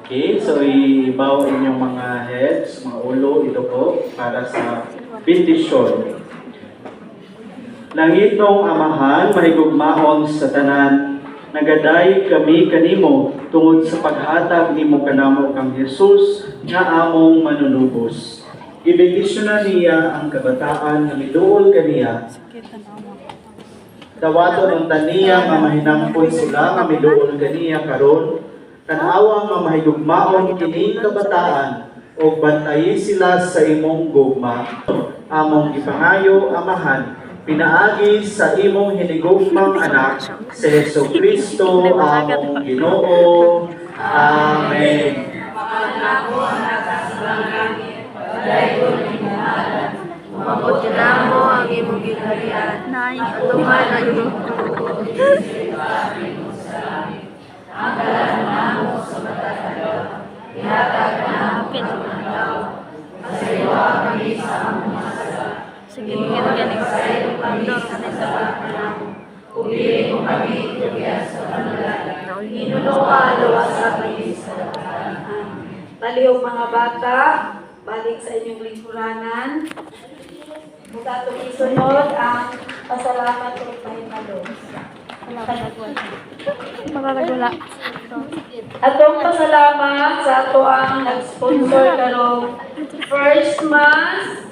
Okay, so ibaw inyong mga heads, mga ulo, ito po, para sa bendisyon. Langitong Amahan, mahigugmaon sa tanan, nagaday kami kanimo tungod sa paghatag nimo kanamo kang Jesus nga among manunubos. Ibendisyonan niya ang kabataan na miduol kaniya. Dawaton ang taniya nga mahinampon sila nga miduol kaniya karon, tanawa nga mahigugmaon kining kabataan o bantayi sila sa imong gugma. Among ipangayo, Amahan, pinaagi sa imong hinigugmang anak, si Hesus Kristo, among Ginoo. Amen. Mabuti na mo ang imong gikarian. Nay, tuman na yun. Ang kalan mo sa matatalo, ihatag na ang pinagalaw. Masaywa kami sa among masala. Sige, galing sa iyong pagdor kami sa pagkanaw. Upili mo kami tugias sa panalala. Inunuwa luwas sa kami sa pagkanaw. Talihong mga bata, balik sa inyong lingkuranan. Mula itong isunod ang pasalamat o pahintalo. Magagula. Atong pasalamat sa ato ang nag-sponsor karong first Mass